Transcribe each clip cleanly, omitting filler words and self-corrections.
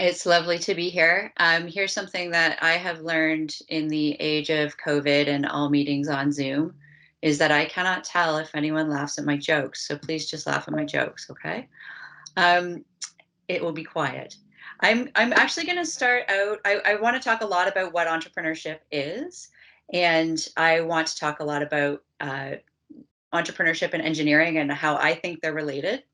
It's lovely to be here. Here's something that I have learned in the age of COVID and all meetings on Zoom is that I cannot tell if anyone laughs at my jokes. So please just laugh at my jokes, okay? Um, it will be quiet. I'm actually going to start out. I want to talk a lot about what entrepreneurship is, and I want to talk a lot about entrepreneurship and engineering and how I think they're related.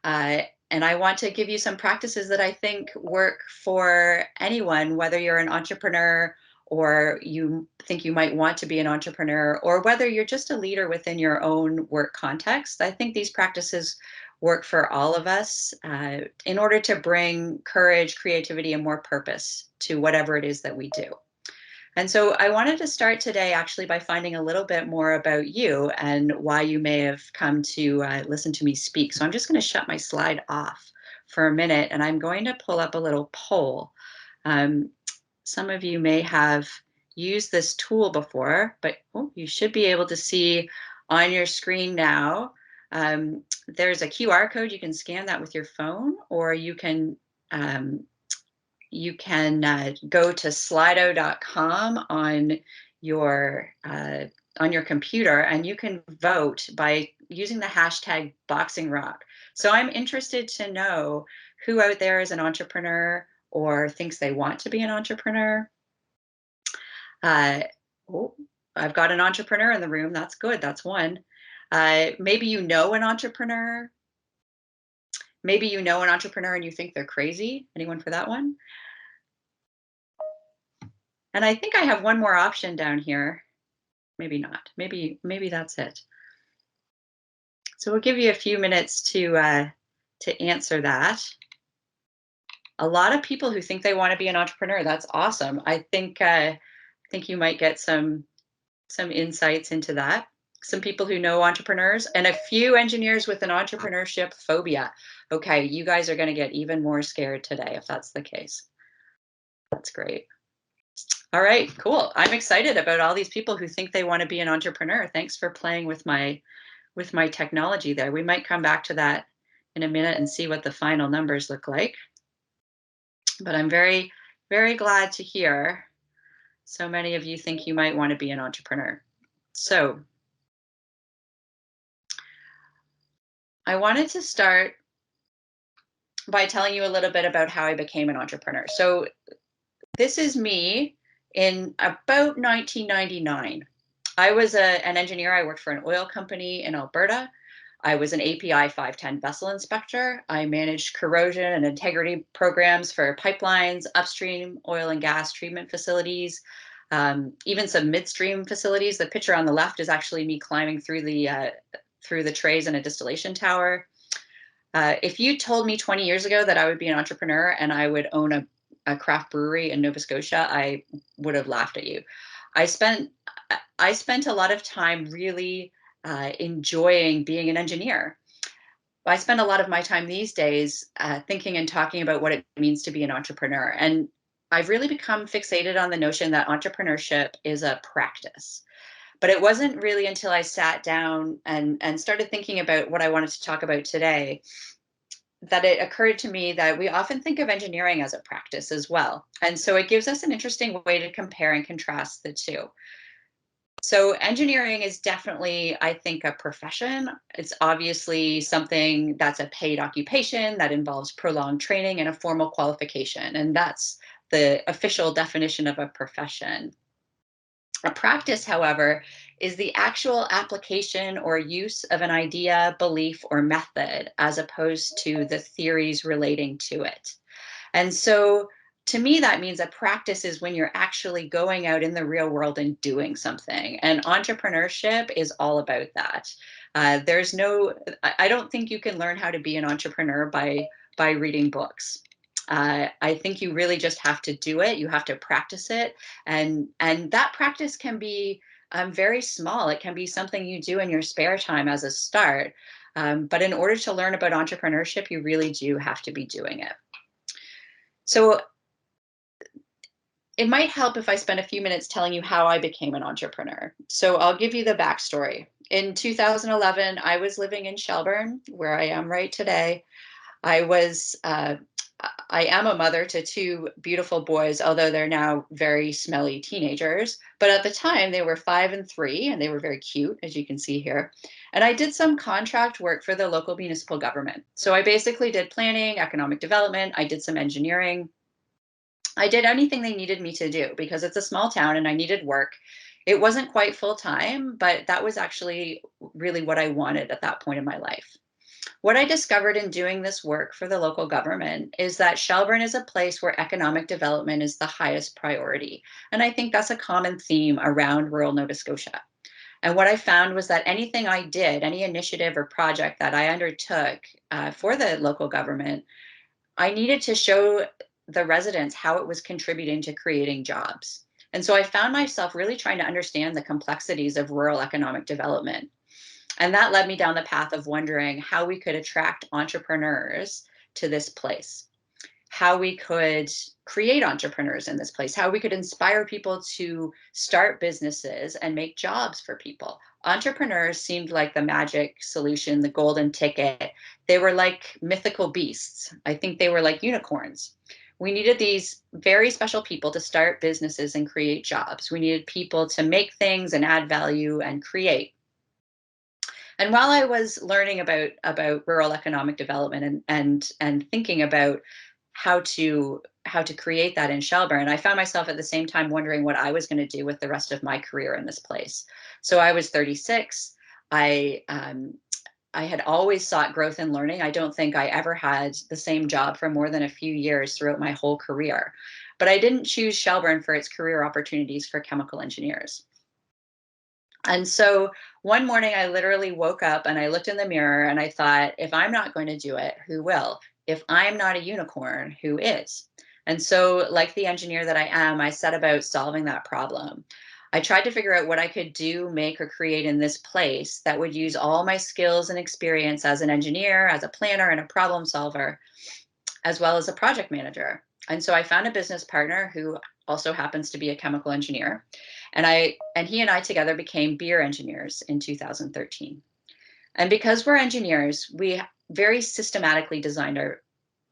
Uh, and I want to give you some practices that I think work for anyone, whether you're an entrepreneur or you think you might want to be an entrepreneur, or whether you're just a leader within your own work context. I think these practices work for all of us in order to bring courage, creativity, and more purpose to whatever it is that we do. And so I wanted to start today actually by finding a little bit more about you and why you may have come to listen to me speak. So I'm just going to shut my slide off for a minute and I'm going to pull up a little poll. Um, some of you may have used this tool before, but you should be able to see on your screen now. There's a QR code. You can scan that with your phone, or you can go to slido.com on your computer, and you can vote by using the hashtag Boxing Rock. So I'm interested to know who out there is an entrepreneur or thinks they want to be an entrepreneur. Oh, I've got an entrepreneur in the room. That's good. That's one. Maybe you know an entrepreneur. Maybe you know an entrepreneur and you think they're crazy. Anyone for that one? And I think I have one more option down here. Maybe not. Maybe that's it. So we'll give you a few minutes to answer that. A lot of people who think they want to be an entrepreneur. That's awesome. I think you might get some insights into that. Some people who know entrepreneurs, and a few engineers with an entrepreneurship phobia. Okay, you guys are going to get even more scared today if that's the case. That's great. All right, cool. I'm excited about all these people who think they want to be an entrepreneur. Thanks for playing with my technology there. We might come back to that in a minute and see what the final numbers look like. But I'm very, very glad to hear so many of you think you might want to be an entrepreneur. So I wanted to start by telling you a little bit about how I became an entrepreneur. So this is me in about 1999. I was an engineer. I worked for an oil company in Alberta. I was an API 510 vessel inspector. I managed corrosion and integrity programs for pipelines, upstream oil and gas treatment facilities, even some midstream facilities. The picture on the left is actually me climbing through the trays in a distillation tower. If you told me 20 years ago that I would be an entrepreneur and I would own a craft brewery in Nova Scotia, I would have laughed at you. I spent a lot of time really enjoying being an engineer. I spend a lot of my time these days thinking and talking about what it means to be an entrepreneur. And I've really become fixated on the notion that entrepreneurship is a practice. But it wasn't really until I sat down and started thinking about what I wanted to talk about today that it occurred to me that we often think of engineering as a practice as well. And so it gives us an interesting way to compare and contrast the two. So engineering is definitely, I think, a profession. It's obviously something that's a paid occupation that involves prolonged training and a formal qualification. And that's the official definition of a profession. A practice, however, is the actual application or use of an idea, belief, or method, as opposed to the theories relating to it. And so to me, that means a practice is when you're actually going out in the real world and doing something. And entrepreneurship is all about that. I don't think you can learn how to be an entrepreneur by reading books. I think you really just have to do it. You have to practice it. And that practice can be very small. It can be something you do in your spare time as a start. But in order to learn about entrepreneurship, you really do have to be doing it. So it might help if I spend a few minutes telling you how I became an entrepreneur. So I'll give you the backstory. In 2011, I was living in Shelburne, where I am right today. I was I am a mother to two beautiful boys, although they're now very smelly teenagers. But at the time, they were 5 and 3, and they were very cute, as you can see here. And I did some contract work for the local municipal government. So I basically did planning, economic development, I did some engineering. I did anything they needed me to do because it's a small town and I needed work. It wasn't quite full time, but that was actually really what I wanted at that point in my life. What I discovered in doing this work for the local government is that Shelburne is a place where economic development is the highest priority. And I think that's a common theme around rural Nova Scotia. And what I found was that anything I did, any initiative or project that I undertook for the local government, I needed to show the residents how it was contributing to creating jobs. And so I found myself really trying to understand the complexities of rural economic development. And that led me down the path of wondering how we could attract entrepreneurs to this place, how we could create entrepreneurs in this place, how we could inspire people to start businesses and make jobs for people. Entrepreneurs seemed like the magic solution, the golden ticket. They were like mythical beasts. I think they were like unicorns. We needed these very special people to start businesses and create jobs. We needed people to make things and add value and create. And while I was learning about rural economic development and thinking about how to create that in Shelburne, I found myself at the same time wondering what I was going to do with the rest of my career in this place. So I was 36. I had always sought growth and learning. I don't think I ever had the same job for more than a few years throughout my whole career. But I didn't choose Shelburne for its career opportunities for chemical engineers. And so one morning I literally woke up and I looked in the mirror and I thought, if I'm not going to do it, who will? If I'm not a unicorn, who is? And so, like the engineer that I am, I set about solving that problem. I tried to figure out what I could do, make, or create in this place that would use all my skills and experience as an engineer, as a planner, and a problem solver, as well as a project manager. And so I found a business partner who also happens to be a chemical engineer. And he and I together became beer engineers in 2013. And because we're engineers, we very systematically designed our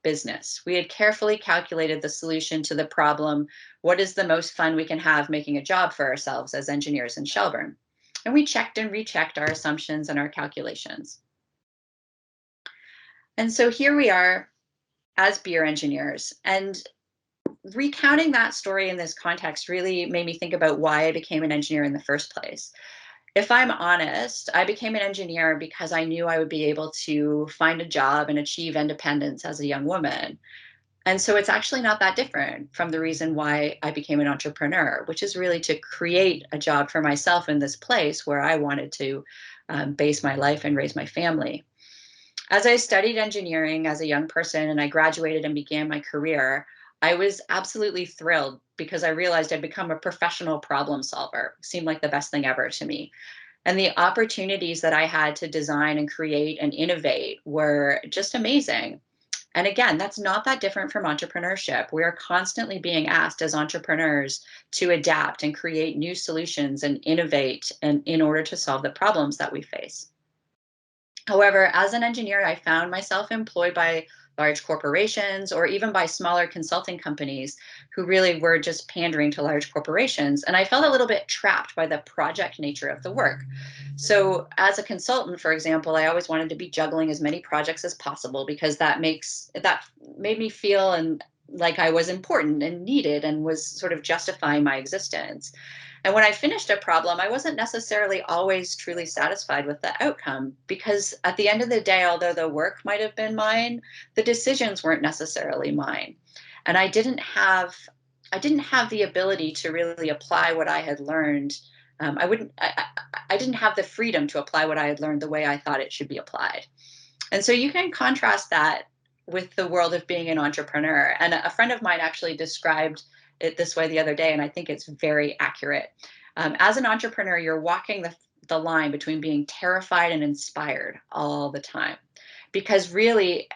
business. We had carefully calculated the solution to the problem. What is the most fun we can have making a job for ourselves as engineers in Shelburne? And we checked and rechecked our assumptions and our calculations. And so here we are as beer engineers. And recounting that story in this context really made me think about why I became an engineer in the first place. If I'm honest, I became an engineer because I knew I would be able to find a job and achieve independence as a young woman. And so it's actually not that different from the reason why I became an entrepreneur, which is really to create a job for myself in this place where I wanted to base my life and raise my family. As I studied engineering as a young person and I graduated and began my career, I was absolutely thrilled because I realized I'd become a professional problem solver. It seemed like the best thing ever to me. And the opportunities that I had to design and create and innovate were just amazing. And again, that's not that different from entrepreneurship. We are constantly being asked as entrepreneurs to adapt and create new solutions and innovate and in order to solve the problems that we face. However, as an engineer, I found myself employed by large corporations or even by smaller consulting companies who really were just pandering to large corporations. And I felt a little bit trapped by the project nature of the work. So, as a consultant, for example, I always wanted to be juggling as many projects as possible because that made me feel and like I was important and needed and was sort of justifying my existence. And when I finished a problem, I wasn't necessarily always truly satisfied with the outcome because at the end of the day, although the work might have been mine, the decisions weren't necessarily mine. And I didn't have the ability to really apply what I had learned. I didn't have the freedom to apply what I had learned the way I thought it should be applied. And so you can contrast that with the world of being an entrepreneur. And a friend of mine actually described it this way the other day, and I think it's very accurate. As an entrepreneur, you're walking the line between being terrified and inspired all the time, because really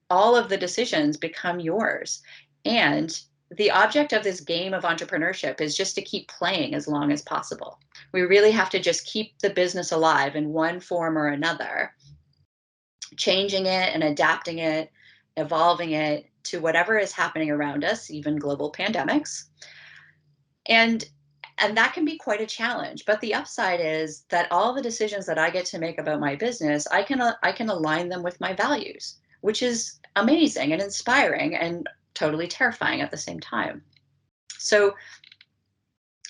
all of the decisions become yours. And the object of this game of entrepreneurship is just to keep playing as long as possible. We really have to just keep the business alive in one form or another, changing it and adapting it evolving it to whatever is happening around us, even global pandemics. And that can be quite a challenge. But the upside is that all the decisions that I get to make about my business, I can align them with my values, which is amazing and inspiring and totally terrifying at the same time. So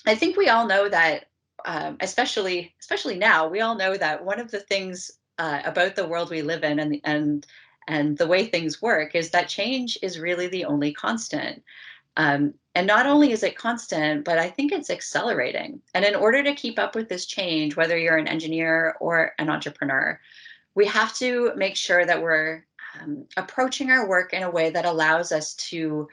I think we all know that, especially now, we all know that one of the things about the world we live in and the way things work is that change is really the only constant. And not only is it constant, but I think it's accelerating. And in order to keep up with this change, whether you're an engineer or an entrepreneur, we have to make sure that we're approaching our work in a way that allows us to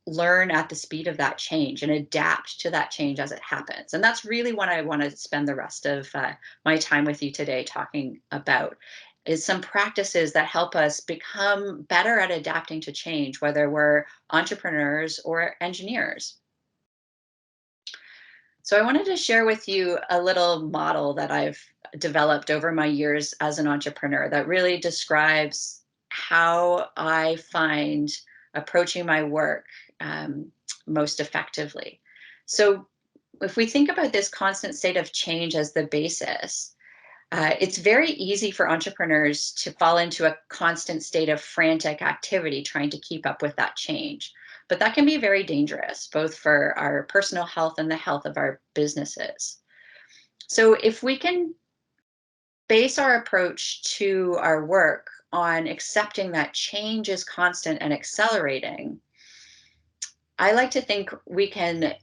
learn at the speed of that change and adapt to that change as it happens. And that's really what I want to spend the rest of my time with you today talking about, is some practices that help us become better at adapting to change, whether we're entrepreneurs or engineers. So I wanted to share with you a little model that I've developed over my years as an entrepreneur that really describes how I find approaching my work most effectively. So if we think about this constant state of change as the basis, it's very easy for entrepreneurs to fall into a constant state of frantic activity trying to keep up with that change. But that can be very dangerous, both for our personal health and the health of our businesses. So if we can base our approach to our work on accepting that change is constant and accelerating, I like to think we can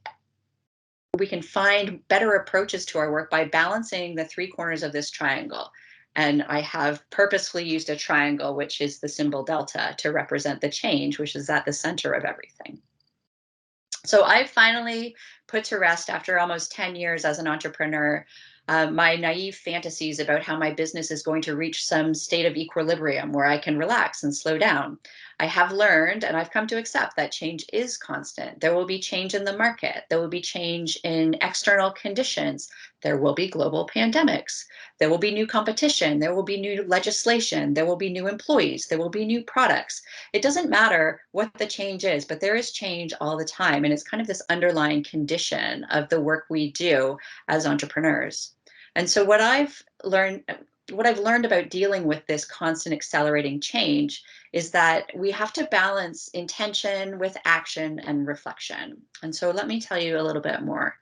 find better approaches to our work by balancing the three corners of this triangle. And I have purposefully used a triangle, which is the symbol delta, to represent the change, which is at the center of everything. So I finally put to rest, after almost 10 years as an entrepreneur, my naive fantasies about how my business is going to reach some state of equilibrium where I can relax and slow down. I have learned and I've come to accept that change is constant. There will be change in the market. There will be change in external conditions. There will be global pandemics. There will be new competition. There will be new legislation. There will be new employees. There will be new products. It doesn't matter what the change is, but there is change all the time. And it's kind of this underlying condition of the work we do as entrepreneurs. And so what I've learned about dealing with this constant accelerating change is that we have to balance intention with action and reflection. And so let me tell you a little bit more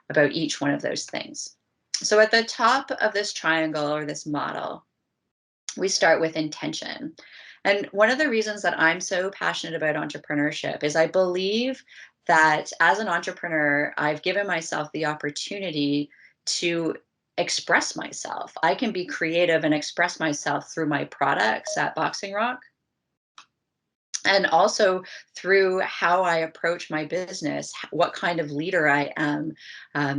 about each one of those things. So at the top of this triangle or this model, we start with intention. And one of the reasons that I'm so passionate about entrepreneurship is I believe that as an entrepreneur, I've given myself the opportunity to express myself. I can be creative and express myself through my products at Boxing Rock, and also through how I approach my business, what kind of leader I am,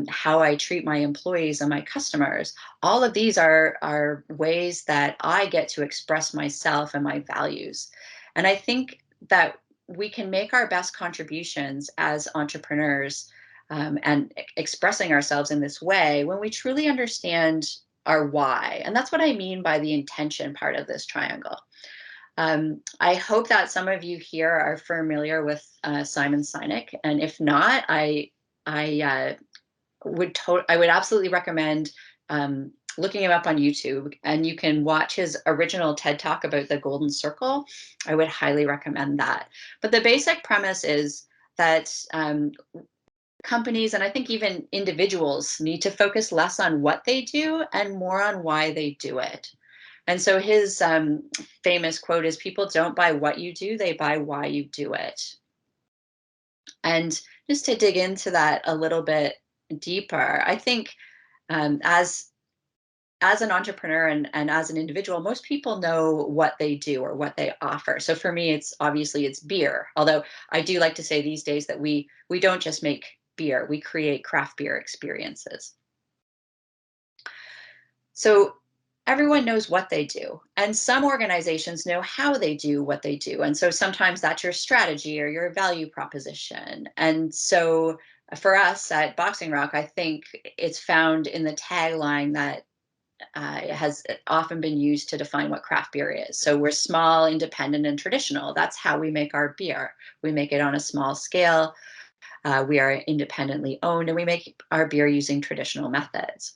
how I treat my employees and my customers. All of these are ways that I get to express myself and my values. And I think that we can make our best contributions as entrepreneurs, and expressing ourselves in this way when we truly understand our why. And that's what I mean by the intention part of this triangle. I hope that some of you here are familiar with Simon Sinek, and if not, I would absolutely recommend looking him up on YouTube, and you can watch his original TED Talk about the Golden Circle. I would highly recommend that. But the basic premise is that companies, and I think even individuals, need to focus less on what they do and more on why they do it. And so his famous quote is, "People don't buy what you do, they buy why you do it." And just to dig into that a little bit deeper, I think as an entrepreneur and as an individual, most people know what they do or what they offer. So for me, it's beer. Although I do like to say these days that we don't just make beer, we create craft beer experiences. So everyone knows what they do, and some organizations know how they do what they do. And so sometimes that's your strategy or your value proposition. And so for us at Boxing Rock, I think it's found in the tagline that has often been used to define what craft beer is. So we're small, independent, and traditional. That's how we make our beer. We make it on a small scale. We are independently owned, and we make our beer using traditional methods.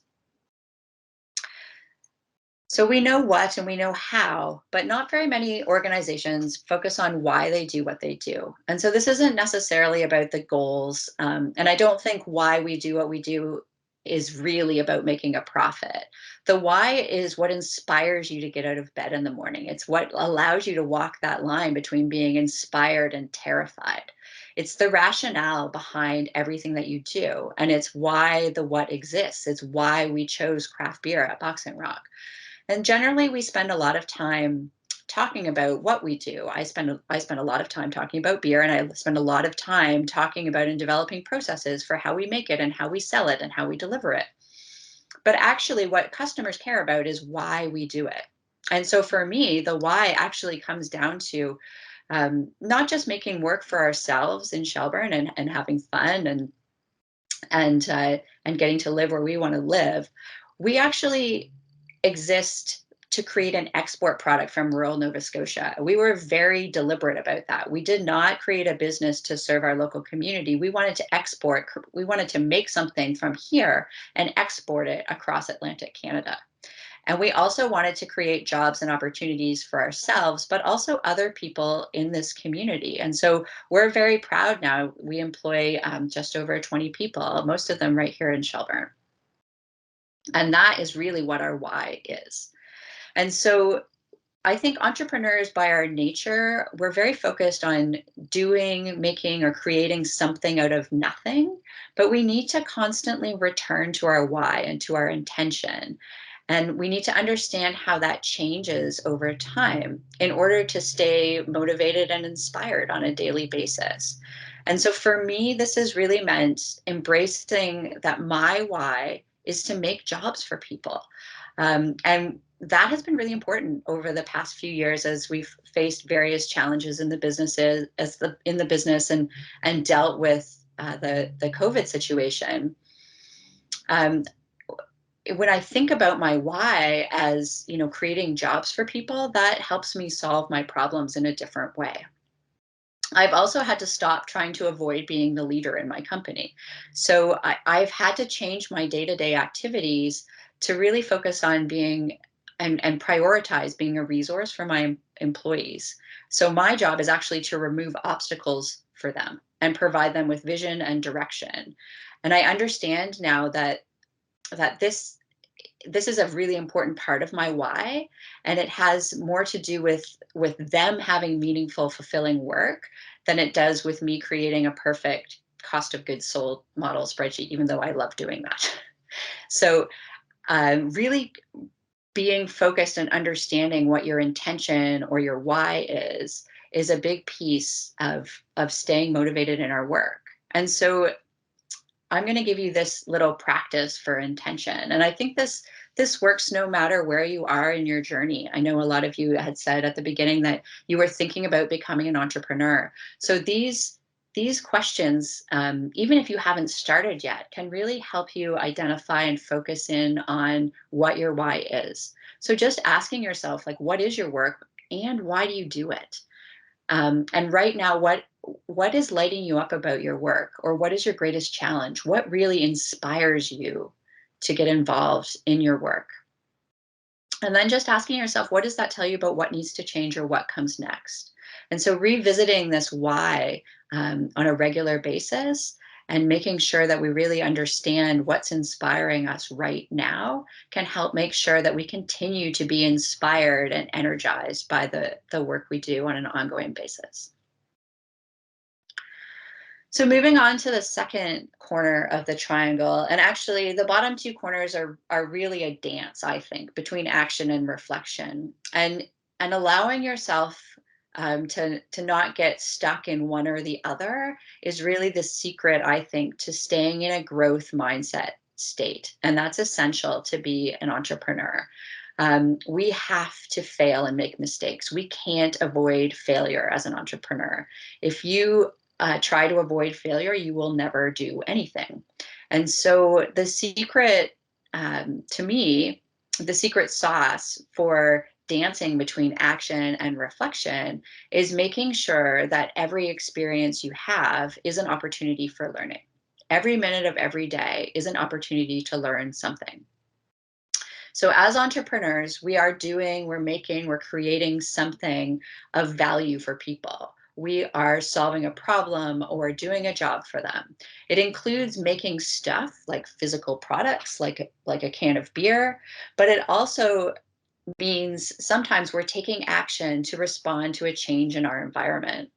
So we know what and we know how, but not very many organizations focus on why they do what they do. And so this isn't necessarily about the goals. And I don't think why we do what we do is really about making a profit. The why is what inspires you to get out of bed in the morning. It's what allows you to walk that line between being inspired and terrified. It's the rationale behind everything that you do. And it's why the what exists. It's why we chose craft beer at Boxing Rock. And generally, we spend a lot of time talking about what we do. I spend a lot of time talking about beer, and I spend a lot of time talking about and developing processes for how we make it and how we sell it and how we deliver it. But actually, what customers care about is why we do it. And so for me, the why actually comes down to not just making work for ourselves in Shelburne and having fun and getting to live where we want to live. We actually exist to create an export product from rural Nova Scotia. We were very deliberate about that. We did not create a business to serve our local community. We wanted to export, we wanted to make something from here and export it across Atlantic Canada. And we also wanted to create jobs and opportunities for ourselves, but also other people in this community. And so we're very proud now. We employ just over 20 people, most of them right here in Shelburne. And that is really what our why is. And so I think entrepreneurs by our nature, we're very focused on doing, making, or creating something out of nothing, but we need to constantly return to our why and to our intention. And we need to understand how that changes over time in order to stay motivated and inspired on a daily basis. And so for me, this has really meant embracing that my why is to make jobs for people. And that has been really important over the past few years as we've faced various challenges in the businesses, in the business, and dealt with the COVID situation. Um, when I think about my why as creating jobs for people, that helps me solve my problems in a different way. I've also had to stop trying to avoid being the leader in my company. So I've had to change my day-to-day activities to really focus on being and prioritize being a resource for my employees. So my job is actually to remove obstacles for them and provide them with vision and direction. And I understand now that this is a really important part of my why, and it has more to do with them having meaningful, fulfilling work than it does with me creating a perfect cost of goods sold model spreadsheet, even though I love doing that. So really being focused and understanding what your intention or your why is a big piece of staying motivated in our work. And so I'm going to give you this little practice for intention. And I think this works no matter where you are in your journey. I know a lot of you had said at the beginning that you were thinking about becoming an entrepreneur. So these questions, even if you haven't started yet, can really help you identify and focus in on what your why is. So just asking yourself, like, what is your work and why do you do it? And right now, what is lighting you up about your work, or what is your greatest challenge? What really inspires you to get involved in your work? And then just asking yourself, what does that tell you about what needs to change or what comes next? And so revisiting this why on a regular basis and making sure that we really understand what's inspiring us right now can help make sure that we continue to be inspired and energized by the work we do on an ongoing basis. So moving on to the second corner of the triangle, and actually the bottom two corners are really a dance, I think, between action and reflection, and allowing yourself to not get stuck in one or the other is really the secret, I think, to staying in a growth mindset state, and that's essential to be an entrepreneur. We have to fail and make mistakes. We can't avoid failure as an entrepreneur. If you try to avoid failure, you will never do anything. And so the secret to me the secret sauce for dancing between action and reflection is making sure that every experience you have is an opportunity for learning. Every minute of every day is an opportunity to learn something. So as entrepreneurs, we're creating something of value for people. We are solving a problem or doing a job for them. It includes making stuff like physical products, like a can of beer, but it also means sometimes we're taking action to respond to a change in our environment.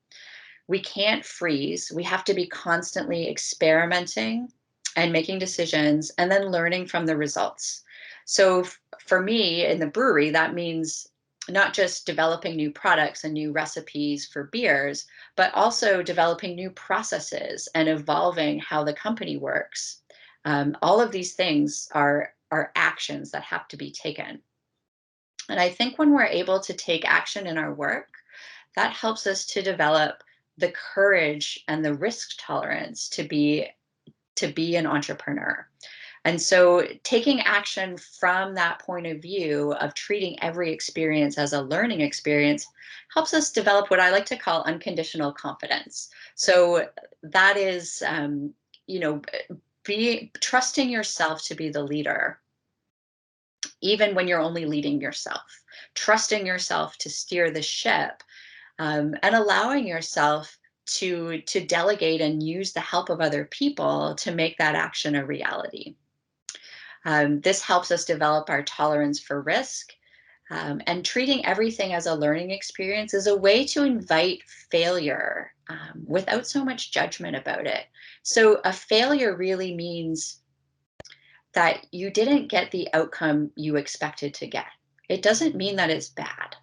We can't freeze. We have to be constantly experimenting and making decisions and then learning from the results. So for me in the brewery, that means not just developing new products and new recipes for beers, but also developing new processes and evolving how the company works. All of these things are actions that have to be taken. And I think when we're able to take action in our work, that helps us to develop the courage and the risk tolerance to be an entrepreneur. And so taking action from that point of view of treating every experience as a learning experience helps us develop what I like to call unconditional confidence. So that is, you know, be trusting yourself to be the leader even when you're only leading yourself, trusting yourself to steer the ship, and allowing yourself to delegate and use the help of other people to make that action a reality. This helps us develop our tolerance for risk. And treating everything as a learning experience is a way to invite failure without so much judgment about it. So, a failure really means that you didn't get the outcome you expected to get. It doesn't mean that it's bad.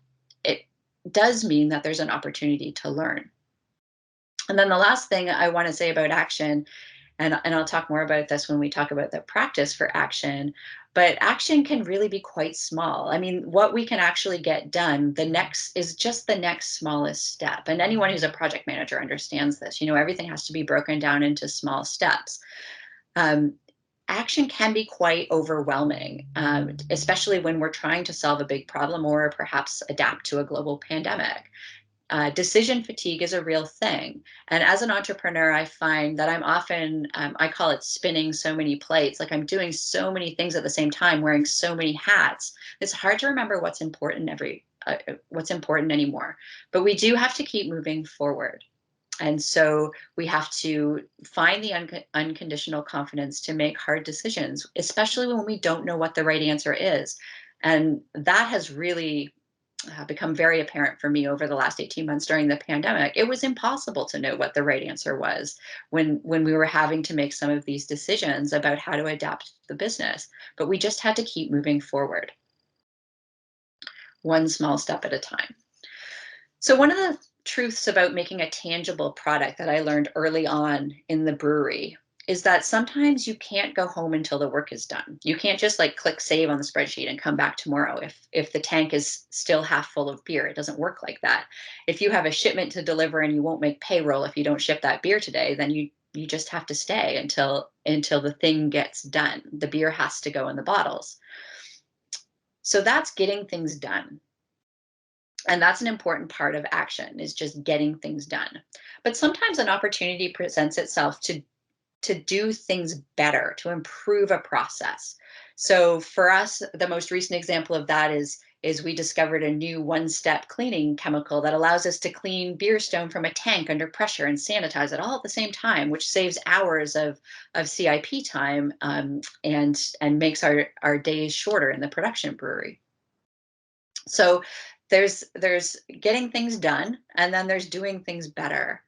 It does mean that there's an opportunity to learn. And then the last thing I want to say about action, and I'll talk more about this when we talk about the practice for action, but action can really be quite small. I mean, what we can actually get done, the next is just the next smallest step. And anyone who's a project manager understands this. Everything has to be broken down into small steps. Um, Action can be quite overwhelming, especially when we're trying to solve a big problem or perhaps adapt to a global pandemic. Decision fatigue is a real thing. And as an entrepreneur, I find that I'm often, I call it spinning so many plates. Like I'm doing so many things at the same time, wearing so many hats. It's hard to remember what's important anymore. But we do have to keep moving forward. And so we have to find the unconditional confidence to make hard decisions, especially when we don't know what the right answer is. And that has really become very apparent for me over the last 18 months during the pandemic. It was impossible to know what the right answer was when we were having to make some of these decisions about how to adapt the business. But we just had to keep moving forward, one small step at a time. So one of the truths about making a tangible product that I learned early on in the brewery is that sometimes you can't go home until the work is done. You can't just like click save on the spreadsheet and come back tomorrow if the tank is still half full of beer. It doesn't work like that. If you have a shipment to deliver and you won't make payroll if you don't ship that beer today, then you just have to stay until the thing gets done. The beer has to go in the bottles. So that's getting things done. And that's an important part of action, is just getting things done. But sometimes an opportunity presents itself to do things better, to improve a process. So for us, the most recent example of that is we discovered a new one-step cleaning chemical that allows us to clean beer stone from a tank under pressure and sanitize it all at the same time, which saves hours of CIP time, and makes our days shorter in the production brewery. So there's getting things done, and then there's doing things better.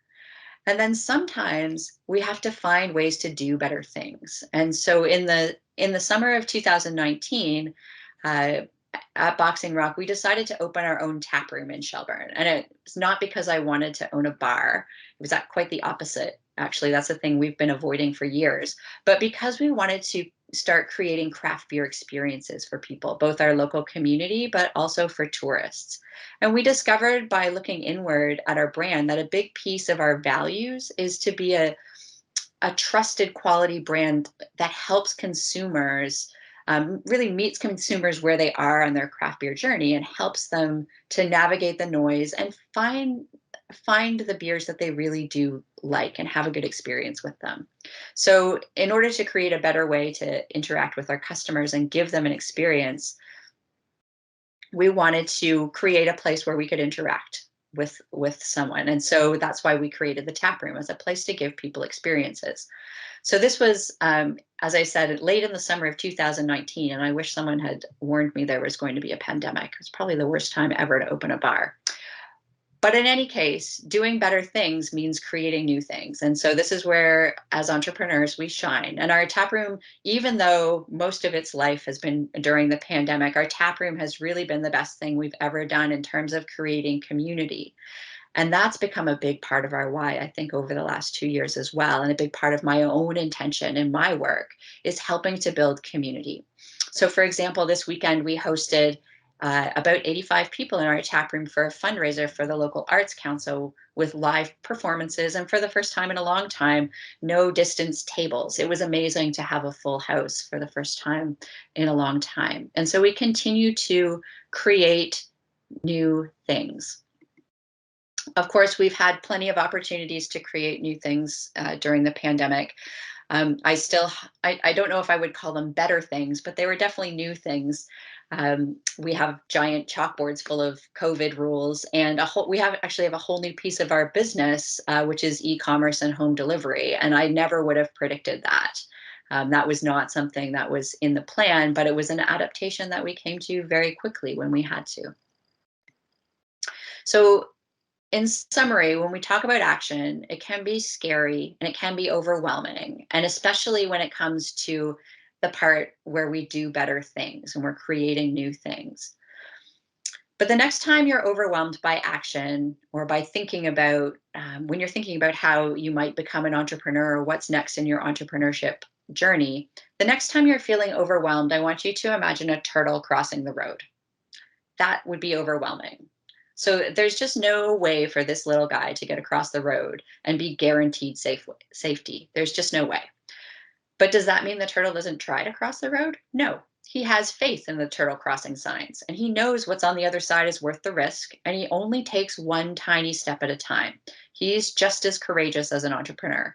And then sometimes we have to find ways to do better things. And so in the summer of 2019, uh, at Boxing Rock, we decided to open our own tap room in Shelburne. And it's not because I wanted to own a bar. It was quite the opposite. Actually, that's a thing we've been avoiding for years. But because we wanted to start creating craft beer experiences for people, both our local community, but also for tourists. And we discovered by looking inward at our brand that a big piece of our values is to be a trusted quality brand that helps consumers really meets consumers where they are on their craft beer journey and helps them to navigate the noise and find the beers that they really do like and have a good experience with them. So in order to create a better way to interact with our customers and give them an experience, we wanted to create a place where we could interact with someone. And so that's why we created the tap room, as a place to give people experiences. So this was, as I said, late in the summer of 2019, and I wish someone had warned me there was going to be a pandemic. It's probably the worst time ever to open a bar. But in any case, doing better things means creating new things. And so this is where, as entrepreneurs, we shine. And our tap room, even though most of its life has been during the pandemic, our tap room has really been the best thing we've ever done in terms of creating community. And that's become a big part of our why, I think, over the last 2 years as well. And a big part of my own intention in my work is helping to build community. So, for example, this weekend we hosted about 85 people in our tap room for a fundraiser for the local arts council with live performances. And for the first time in a long time, no distance tables. It was amazing to have a full house for the first time in a long time. And so we continue to create new things. Of course, we've had plenty of opportunities to create new things during the pandemic. I don't know if I would call them better things, but they were definitely new things. We have giant chalkboards full of COVID rules, and we actually have a whole new piece of our business, which is e-commerce and home delivery. And I never would have predicted that. That was not something that was in the plan, but it was an adaptation that we came to very quickly when we had to. So in summary, when we talk about action, it can be scary and it can be overwhelming, and especially when it comes to the part where we do better things and we're creating new things. But the next time you're overwhelmed by action, or by thinking about when you're thinking about how you might become an entrepreneur or what's next in your entrepreneurship journey, the next time you're feeling overwhelmed, I want you to imagine a turtle crossing the road. That would be overwhelming. So there's just no way for this little guy to get across the road and be guaranteed safety. There's just no way. But does that mean the turtle doesn't try to cross the road? No. He has faith in the turtle crossing signs, and he knows what's on the other side is worth the risk, and he only takes one tiny step at a time. He's just as courageous as an entrepreneur.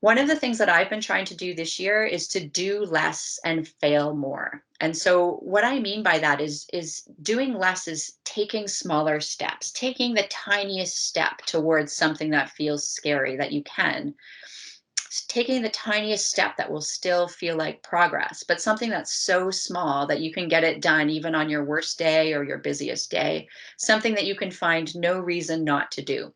One of the things that I've been trying to do this year is to do less and fail more. And so what I mean by that is doing less is taking smaller steps, taking the tiniest step towards something that feels scary that you can. Taking the tiniest step that will still feel like progress, but something that's so small that you can get it done even on your worst day or your busiest day, something that you can find no reason not to do.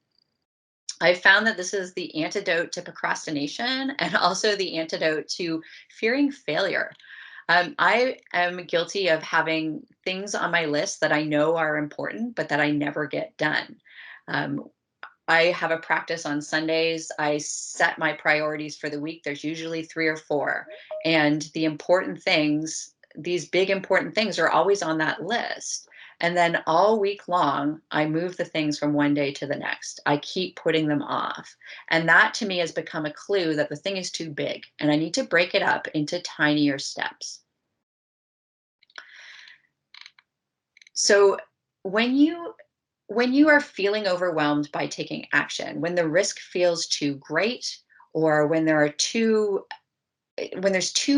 I've found that this is the antidote to procrastination and also the antidote to fearing failure. I am guilty of having things on my list that I know are important, but that I never get done. Um, I have a practice on Sundays. I set my priorities for the week. There's usually 3 or 4. And the important things, these big important things, are always on that list. And then all week long, I move the things from one day to the next. I keep putting them off. And that to me has become a clue that the thing is too big and I need to break it up into tinier steps. So when you are feeling overwhelmed by taking action, when the risk feels too great, or when there's too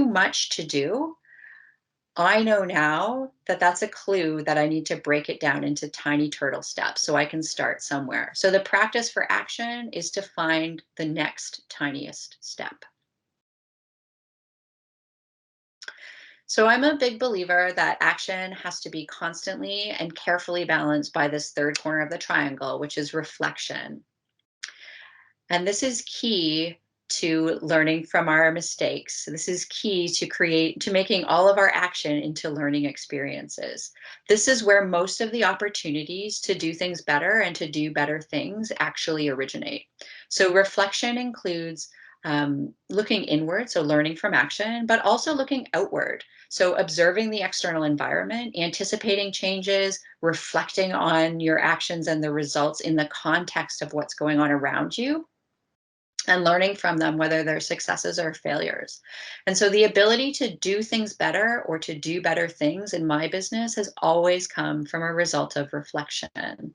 much to do, I know now that that's a clue that I need to break it down into tiny turtle steps so I can start somewhere. So the practice for action is to find the next tiniest step. So I'm a big believer that action has to be constantly and carefully balanced by this third corner of the triangle, which is reflection. And this is key to learning from our mistakes. This is key to making all of our action into learning experiences. This is where most of the opportunities to do things better and to do better things actually originate. So reflection includes looking inward, so learning from action, but also looking outward. So observing the external environment, anticipating changes, reflecting on your actions and the results in the context of what's going on around you. and learning from them, whether they're successes or failures. And so the ability to do things better or to do better things in my business has always come from a result of reflection.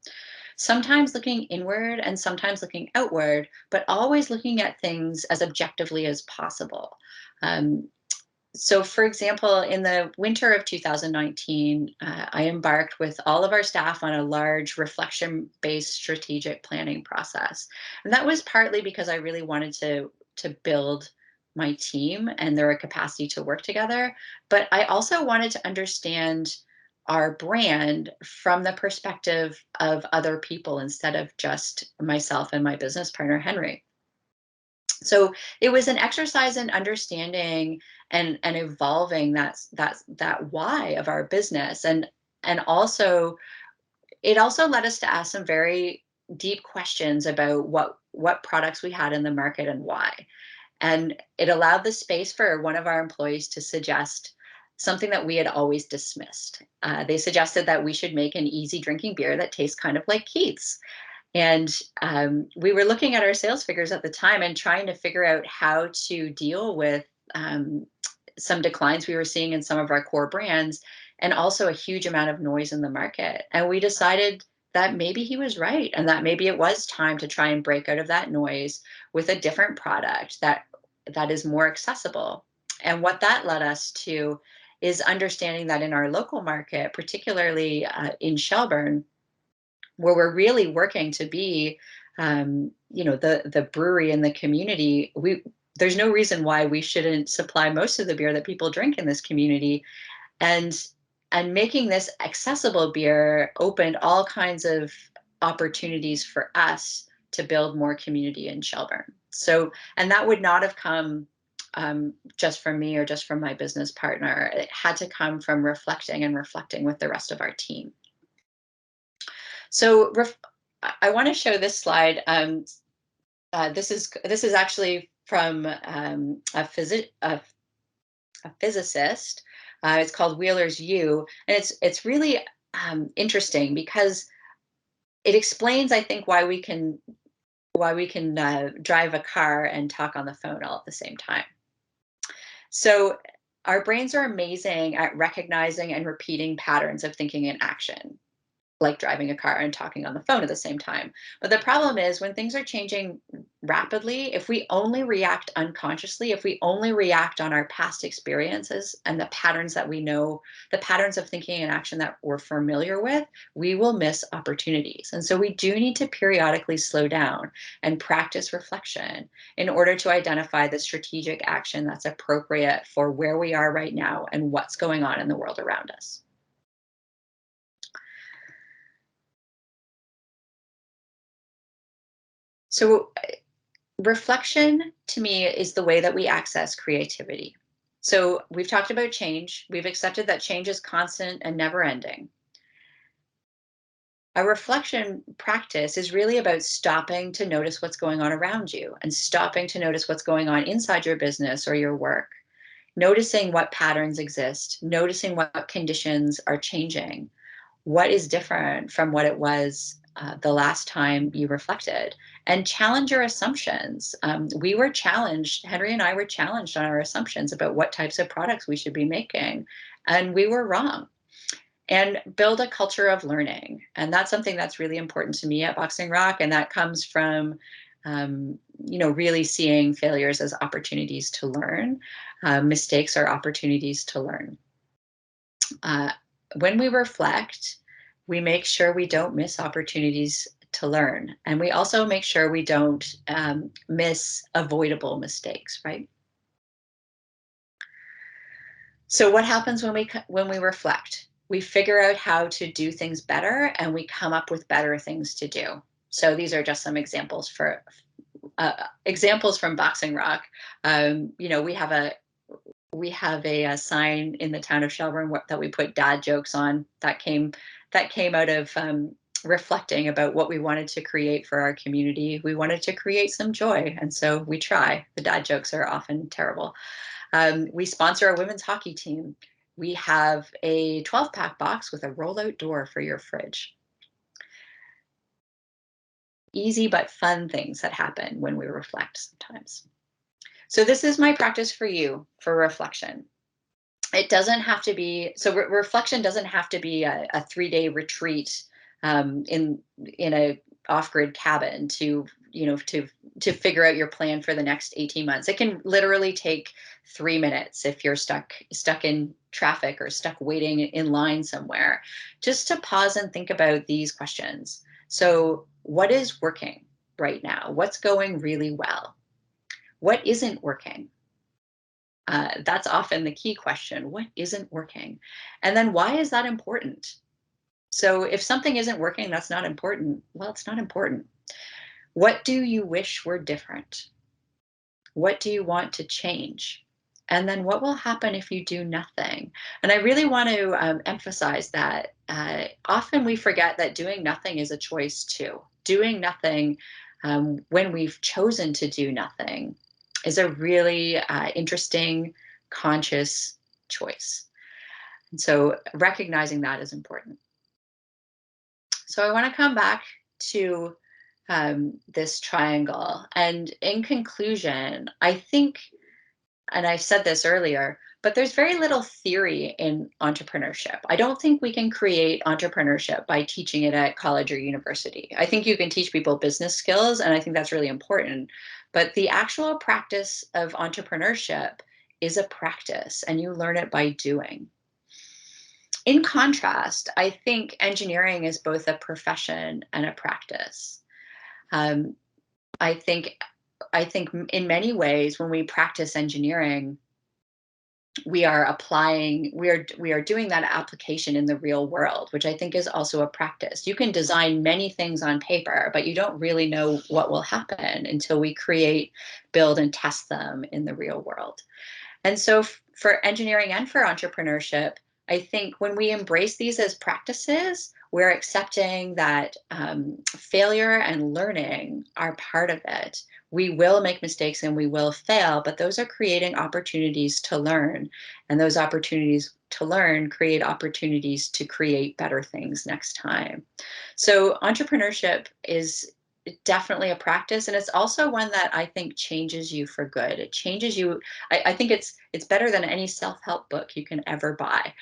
Sometimes looking inward and sometimes looking outward, but always looking at things as objectively as possible. Um, so, for example, in the winter of 2019, I embarked with all of our staff on a large reflection based strategic planning process. And that was partly because I really wanted to build my team and their capacity to work together. But I also wanted to understand our brand from the perspective of other people instead of just myself and my business partner, Henry. So it was an exercise in understanding and evolving that why of our business, and also it also led us to ask some very deep questions about what products we had in the market and why. And it allowed the space for one of our employees to suggest something that we had always dismissed. They suggested that we should make an easy drinking beer that tastes kind of like Keith's. And we were looking at our sales figures at the time and trying to figure out how to deal with um, some declines we were seeing in some of our core brands, and also a huge amount of noise in the market. And we decided that maybe he was right, and that maybe it was time to try and break out of that noise with a different product that is more accessible. And what that led us to is understanding that in our local market, particularly in Shelburne, where we're really working to be, the brewery in the community. There's no reason why we shouldn't supply most of the beer that people drink in this community, and making this accessible beer opened all kinds of opportunities for us to build more community in Shelburne. So, and that would not have come just from me or just from my business partner. It had to come from reflecting with the rest of our team. So I want to show this slide. This is actually from a physicist. It's called Wheeler's U, and it's really interesting because it explains, I think, why we can drive a car and talk on the phone all at the same time. So our brains are amazing at recognizing and repeating patterns of thinking and action, like driving a car and talking on the phone at the same time. But the problem is when things are changing rapidly, if we only react unconsciously, if we only react on our past experiences and the patterns that we know, the patterns of thinking and action that we're familiar with, we will miss opportunities. And so we do need to periodically slow down and practice reflection in order to identify the strategic action that's appropriate for where we are right now and what's going on in the world around us. So reflection to me is the way that we access creativity. So we've talked about change. We've accepted that change is constant and never ending. A reflection practice is really about stopping to notice what's going on around you and stopping to notice what's going on inside your business or your work, noticing what patterns exist, noticing what conditions are changing, what is different from what it was the last time you reflected, and challenge your assumptions. We were challenged, Henry and I were challenged on our assumptions about what types of products we should be making, and we were wrong. And build a culture of learning. And that's something that's really important to me at Boxing Rock. And that comes from, really seeing failures as opportunities to learn. Mistakes are opportunities to learn. When we reflect, we make sure we don't miss opportunities to learn. And we also make sure we don't miss avoidable mistakes, right? So what happens when we reflect? We figure out how to do things better and we come up with better things to do. So these are just some examples from Boxing Rock. We have a sign in the town of Shelburne that we put dad jokes on that came out of reflecting about what we wanted to create for our community. We wanted to create some joy, and so we try. The dad jokes are often terrible. We sponsor a women's hockey team. We have a 12-pack box with a rollout door for your fridge. easy but fun things that happen when we reflect sometimes. So this is my practice for you for reflection. It doesn't have to be, so reflection doesn't have to be a 3-day retreat in a off-grid cabin to, to figure out your plan for the next 18 months. It can literally take 3 minutes if you're stuck in traffic or stuck waiting in line somewhere, just to pause and think about these questions. So what is working right now? What's going really well? What isn't working? That's often the key question. What isn't working? And then why is that important? So if something isn't working, that's not important. Well, it's not important. What do you wish were different? What do you want to change? And then what will happen if you do nothing? And I really want to emphasize that often we forget that doing nothing is a choice too. Doing nothing when we've chosen to do nothing is a really interesting, conscious choice. And so recognizing that is important. So I want to come back to this triangle. And in conclusion, I think, and I said this earlier, but there's very little theory in entrepreneurship. I don't think we can create entrepreneurship by teaching it at college or university. I think you can teach people business skills, and I think that's really important. But the actual practice of entrepreneurship is a practice, and you learn it by doing. In contrast, I think engineering is both a profession and a practice. Um, I think in many ways, when we practice engineering, we are applying, we are doing that application in the real world, which I think is also a practice. You can design many things on paper, but you don't really know what will happen until we create, build, and test them in the real world. And so for engineering and for entrepreneurship, I think when we embrace these as practices, we're accepting that failure and learning are part of it. We will make mistakes and we will fail, but those are creating opportunities to learn. And those opportunities to learn create opportunities to create better things next time. So entrepreneurship is definitely a practice, and it's also one that I think changes you for good. It changes you. I think it's better than any self-help book you can ever buy.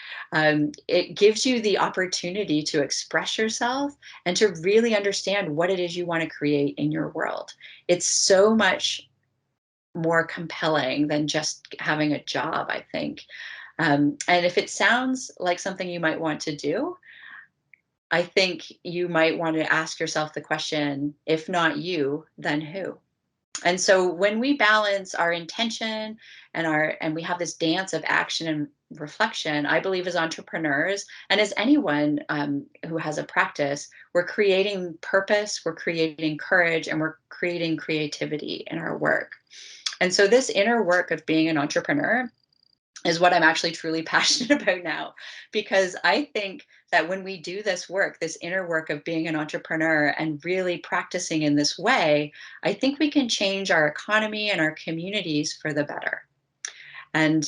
It gives you the opportunity to express yourself and to really understand what it is you want to create in your world. It's so much more compelling than just having a job, I think. And if it sounds like something you might want to do, I think you might want to ask yourself the question, if not you, then who? And so when we balance our intention and we have this dance of action and reflection, I believe as entrepreneurs and as anyone who has a practice, we're creating purpose, we're creating courage, and we're creating creativity in our work. And so this inner work of being an entrepreneur is what I'm actually truly passionate about now, because I think that when we do this work, this inner work of being an entrepreneur and really practicing in this way, I think we can change our economy and our communities for the better. And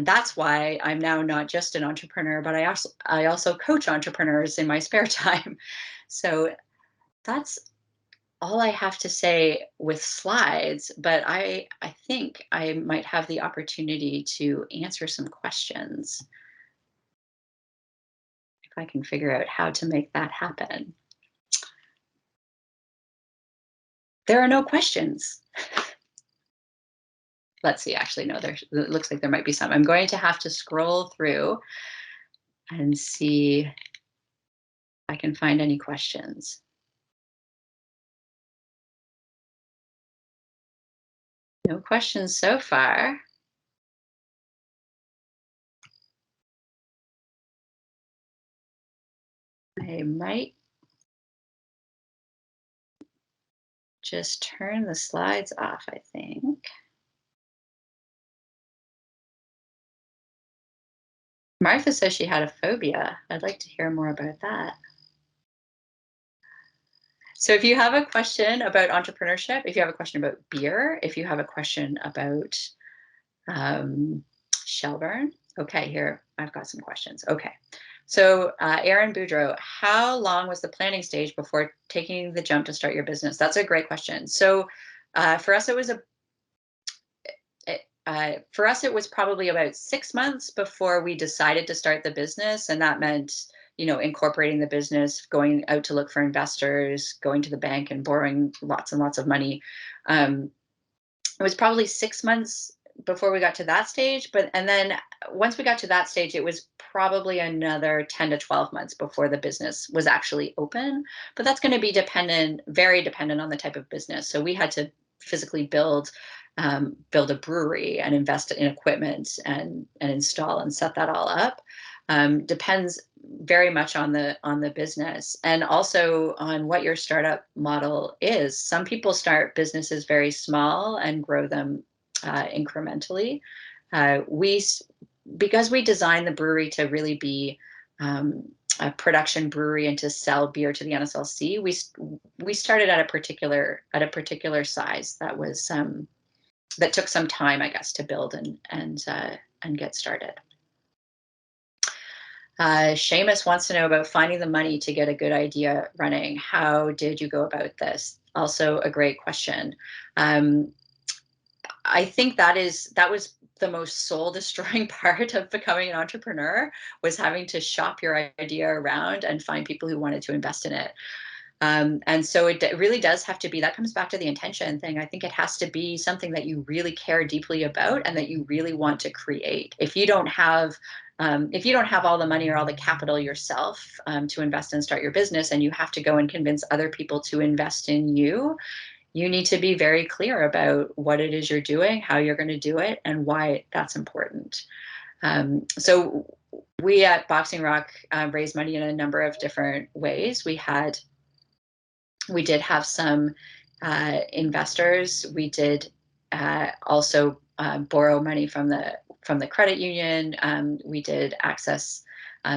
that's why I'm now not just an entrepreneur, but I also coach entrepreneurs in my spare time. So that's all I have to say with slides, but I think I might have the opportunity to answer some questions if I can figure out how to make that happen. There are no questions. Let's see, actually, no, it looks like there might be some. I'm going to have to scroll through and see if I can find any questions. No questions so far. I might just turn the slides off, I think. Martha says she had a phobia. I'd like to hear more about that. So if you have a question about entrepreneurship, if you have a question about beer, if you have a question about Shelburne, okay, here, I've got some questions. Okay, So, Aaron Boudreau, how long was the planning stage before taking the jump to start your business? That's a great question. So, for us, it was probably about 6 months before we decided to start the business, and that meant, incorporating the business, going out to look for investors, going to the bank, and borrowing lots and lots of money. Um, it was probably 6 months before we got to that stage, and then once we got to that stage, it was probably another 10 to 12 months before the business was actually open. But that's going to be very dependent on the type of business. So we had to physically build a brewery and invest in equipment and install and set that all up. Depends very much on the business, and also on what your startup model is. Some people start businesses very small and grow them incrementally. We Because we designed the brewery to really be a production brewery and to sell beer to the NSLC, we started at a particular size that took some time, I guess, to build and get started. Seamus wants to know about finding the money to get a good idea running. How did you go about this? Also a great question. I think that was the most soul destroying part of becoming an entrepreneur, was having to shop your idea around and find people who wanted to invest in it. And so it really does have to be, that comes back to the intention thing. I think it has to be something that you really care deeply about and that you really want to create. If you don't have all the money or all the capital yourself to invest and start your business, and you have to go and convince other people to invest in you, you need to be very clear about what it is you're doing, how you're going to do it, and why that's important. So we at Boxing Rock raised money in a number of different ways. We did have some investors. We did also borrow money from the credit union. We did access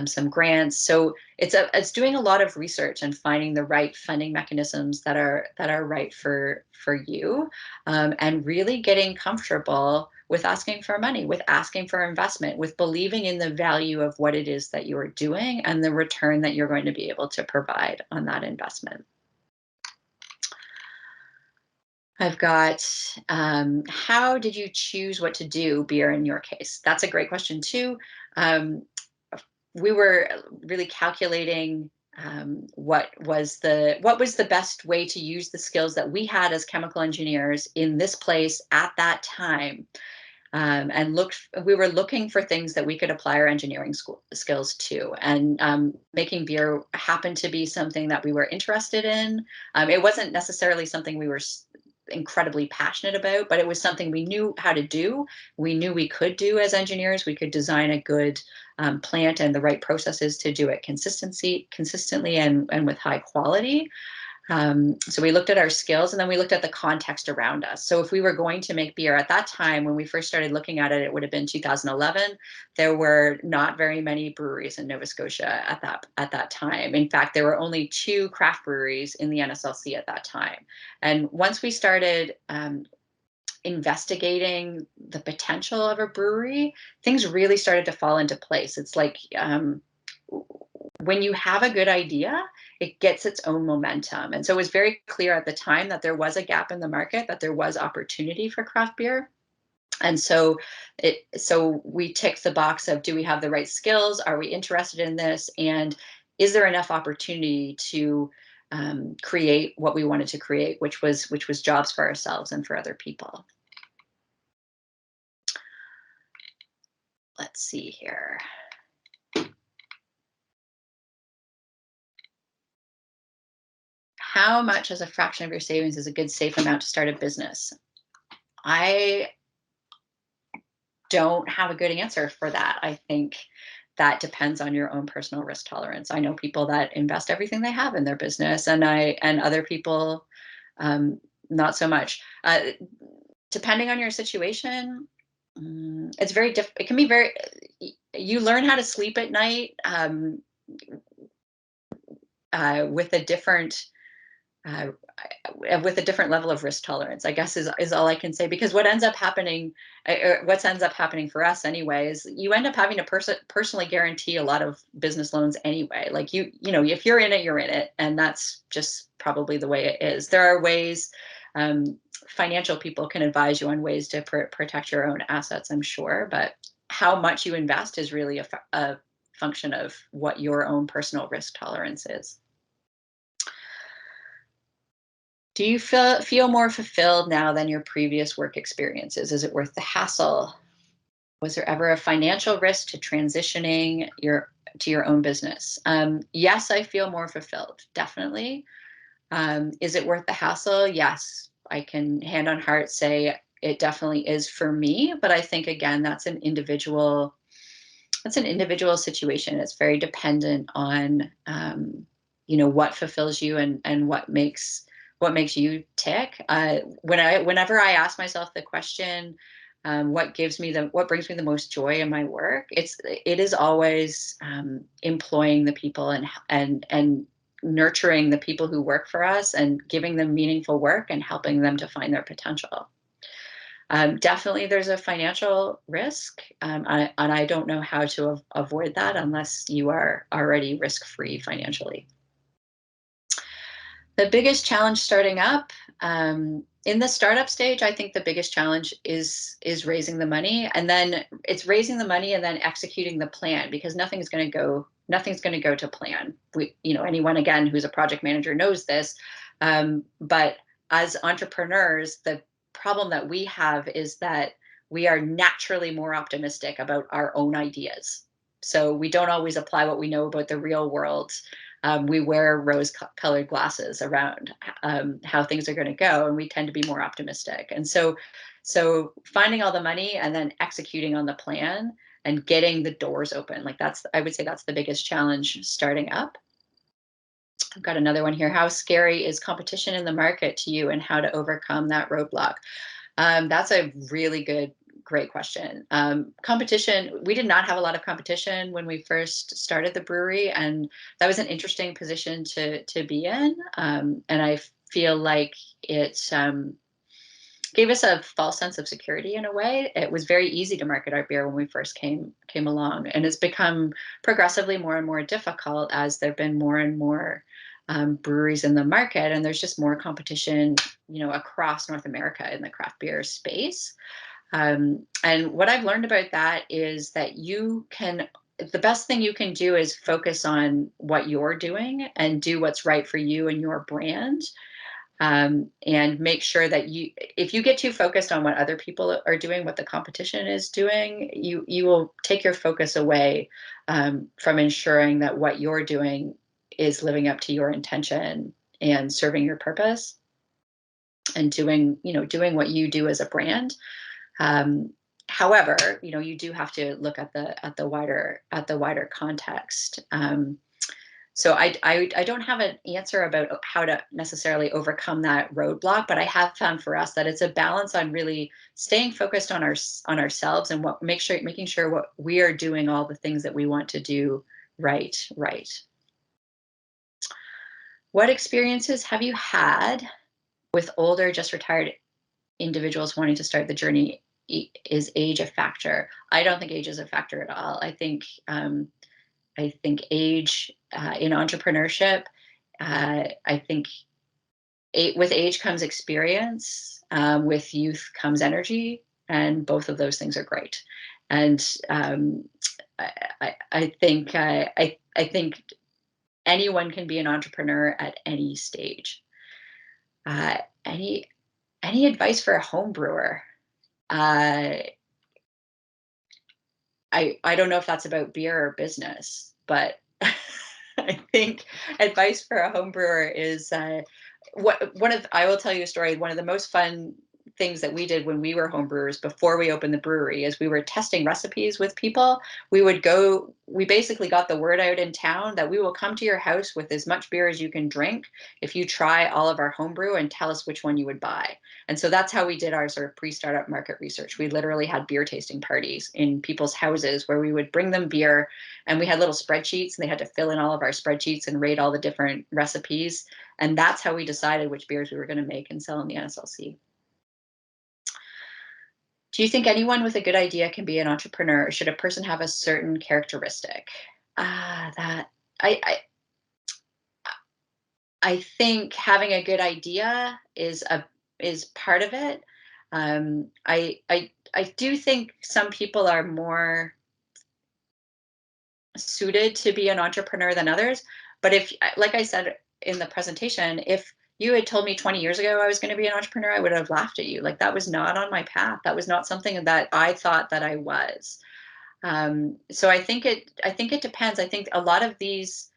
some grants. So it's doing a lot of research and finding the right funding mechanisms that are right for you, and really getting comfortable with asking for money, with asking for investment, with believing in the value of what it is that you're doing and the return that you're going to be able to provide on that investment. I've got, how did you choose what to do, beer in your case? That's a great question too. We were really calculating what was the best way to use the skills that we had as chemical engineers in this place at that time. And we were looking for things that we could apply our engineering skills to. And making beer happened to be something that we were interested in. It wasn't necessarily something we were incredibly passionate about, but it was something we knew how to do. We knew we could do as engineers. We could design a good plant and the right processes to do it consistently and with high quality. So we looked at our skills, and then we looked at the context around us. So if we were going to make beer at that time, when we first started looking at it, it would have been 2011. There were not very many breweries in Nova Scotia at that time. In fact, there were only 2 craft breweries in the NSLC at that time. And once we started investigating the potential of a brewery, things really started to fall into place. It's like when you have a good idea, it gets its own momentum. And so it was very clear at the time that there was a gap in the market, that there was opportunity for craft beer. And so we ticked the box of, do we have the right skills? Are we interested in this? And is there enough opportunity to create what we wanted to create, which was jobs for ourselves and for other people? Let's see here. How much as a fraction of your savings is a good safe amount to start a business? I don't have a good answer for that. I think that depends on your own personal risk tolerance. I know people that invest everything they have in their business, and other people not so much. Depending on your situation, it's very different. It can be very. You learn how to sleep at night with a different uh, with a different level of risk tolerance, I guess is all I can say. Because what ends up happening, what ends up happening for us anyway, is you end up having to personally guarantee a lot of business loans anyway. Like you know, if you're in it, you're in it, and that's just probably the way it is. There are ways. Financial people can advise you on ways to protect your own assets, I'm sure, but how much you invest is really a function of what your own personal risk tolerance is. Do you feel more fulfilled now than your previous work experiences? Is it worth the hassle? Was there ever a financial risk to transitioning your own business? Yes, I feel more fulfilled, definitely. Is it worth the hassle? Yes, I can hand on heart say it definitely is for me. But I think again, that's an individual situation. It's very dependent on what fulfills you and what makes you tick. Whenever I ask myself the question, what brings me the most joy in my work, it is always employing the people and nurturing the people who work for us and giving them meaningful work and helping them to find their potential. Definitely, there's a financial risk, and I don't know how to avoid that unless you are already risk-free financially. The biggest challenge starting up, in the startup stage, I think the biggest challenge is raising the money, and then it's raising the money and then executing the plan, because nothing's going to go to plan. Anyone again who's a project manager knows this, but as entrepreneurs, the problem that we have is that we are naturally more optimistic about our own ideas. So we don't always apply what we know about the real world. We wear rose-colored glasses around how things are going to go, and we tend to be more optimistic. And so finding all the money and then executing on the plan and getting the doors open, like I would say that's the biggest challenge starting up. I've got another one here. How scary is competition in the market to you, and how to overcome that roadblock? That's a really great question. Competition, we did not have a lot of competition when we first started the brewery, and that was an interesting position to be in. And I feel like it gave us a false sense of security in a way. It was very easy to market our beer when we first came along, and it's become progressively more and more difficult as there've been more and more breweries in the market, and there's just more competition, across North America in the craft beer space. And what I've learned about that is that the best thing you can do is focus on what you're doing and do what's right for you and your brand. And make sure that if you get too focused on what other people are doing, what the competition is doing, you will take your focus away from ensuring that what you're doing is living up to your intention and serving your purpose and doing what you do as a brand. However, you do have to look at the wider context. So I don't have an answer about how to necessarily overcome that roadblock, but I have found for us that it's a balance on really staying focused on ourselves and making sure what we are doing, all the things that we want to do right. What experiences have you had with older, just retired individuals wanting to start the journey? Is age a factor? I don't think age is a factor at all. I think age in entrepreneurship, I think with age comes experience, with youth comes energy, and both of those things are great. And I think anyone can be an entrepreneur at any stage. Uh, any advice for a home brewer? I don't know if that's about beer or business, but I think advice for a home brewer is I will tell you a story. One of the most fun things that we did when we were home brewers before we opened the brewery is we were testing recipes with people. We basically got the word out in town that we will come to your house with as much beer as you can drink if you try all of our homebrew and tell us which one you would buy. And so that's how we did our sort of pre-startup market research. We literally had beer tasting parties in people's houses where we would bring them beer, and we had little spreadsheets, and they had to fill in all of our spreadsheets and rate all the different recipes. And that's how we decided which beers we were going to make and sell in the NSLC. Do you think anyone with a good idea can be an entrepreneur? Or should a person have a certain characteristic? That I think having a good idea is part of it. I do think some people are more suited to be an entrepreneur than others. But if, like I said in the presentation, if you had told me 20 years ago I was going to be an entrepreneur, I would have laughed at you. Like, that was not on my path. That was not something that I thought that I was. So I think it depends. I think a lot of these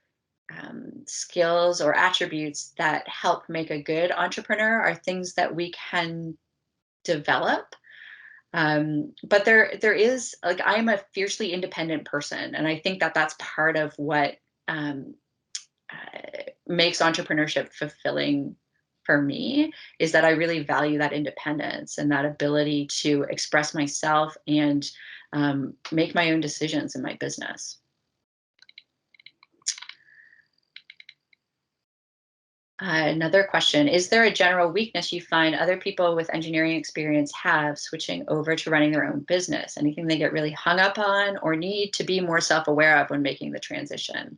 skills or attributes that help make a good entrepreneur are things that we can develop. But there is, like, I'm a fiercely independent person, and I think that that's part of what um, makes entrepreneurship fulfilling for me, is that I really value that independence and that ability to express myself and make my own decisions in my business. Another question: is there a general weakness you find other people with engineering experience have switching over to running their own business? Anything they get really hung up on or need to be more self-aware of when making the transition?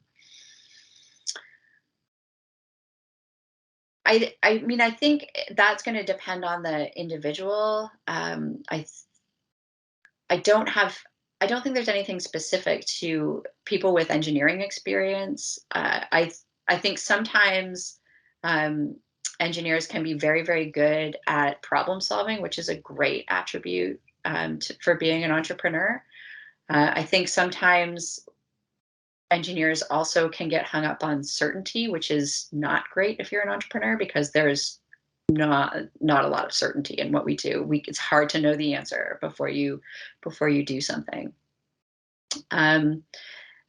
I mean, I think that's going to depend on the individual. I don't have, I don't think there's anything specific to people with engineering experience. I think sometimes um, engineers can be very, very good at problem solving, which is a great attribute for being an entrepreneur. I think sometimes engineers also can get hung up on certainty, which is not great if you're an entrepreneur, because there's not a lot of certainty in what we do. It's hard to know the answer before you do something. Um,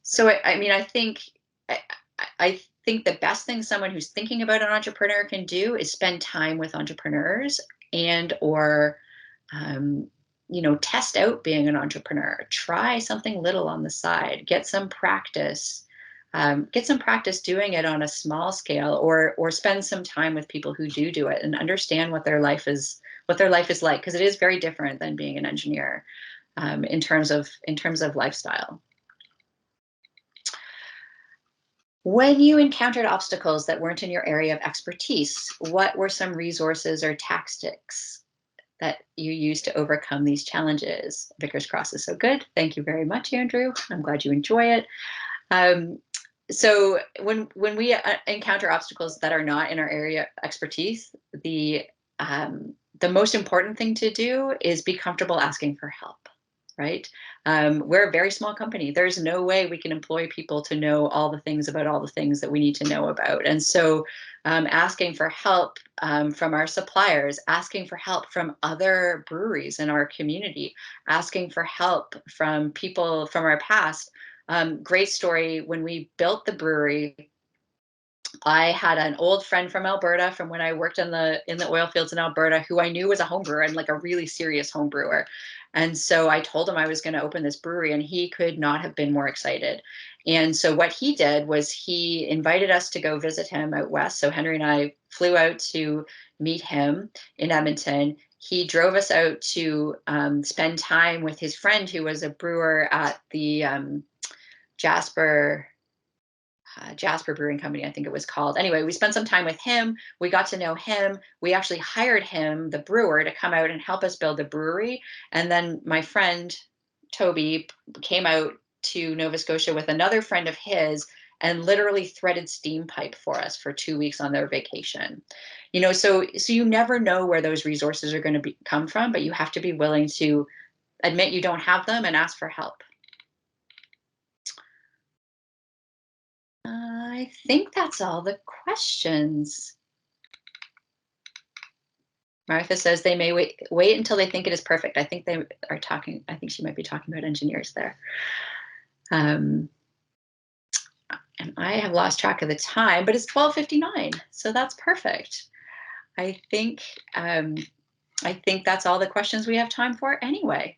so I mean, I, I think the best thing someone who's thinking about an entrepreneur can do is spend time with entrepreneurs, and or um, test out being an entrepreneur. Try something little on the side. Get some practice doing it on a small scale, or spend some time with people who do it and understand what their life is like, because it is very different than being an engineer in terms of lifestyle. When you encountered obstacles that weren't in your area of expertise, what were some resources or tactics that you used to overcome these challenges? Vickers Cross is so good. Thank you very much, Andrew. I'm glad you enjoy it. Um, so when we encounter obstacles that are not in our area of expertise, the most important thing to do is be comfortable asking for help. Right? We're a very small company. There's no way we can employ people to know all the things about all the things that we need to know about. And so asking for help from our suppliers, asking for help from other breweries in our community, asking for help from people from our past. Great story. When we built the brewery, I had an old friend from Alberta, from when I worked in the oil fields in Alberta, who I knew was a home brewer, and like a really serious home brewer. And so I told him I was going to open this brewery, and he could not have been more excited. And so what he did was he invited us to go visit him out west. So Henry and I flew out to meet him in Edmonton. He drove us out to spend time with his friend, who was a brewer at the Jasper Jasper Brewing Company, I think it was called. Anyway, we spent some time with him. We got to know him. We actually hired him, the brewer, to come out and help us build the brewery. And then my friend Toby came out to Nova Scotia with another friend of his and literally threaded steam pipe for us for 2 weeks on their vacation. So you never know where those resources are going to come from, but you have to be willing to admit you don't have them and ask for help. I think that's all the questions. Martha says they may wait until they think it is perfect. I think they are talking. I think she might be talking about engineers there. And I have lost track of the time, but it's 12:59, so that's perfect. I think that's all the questions we have time for anyway.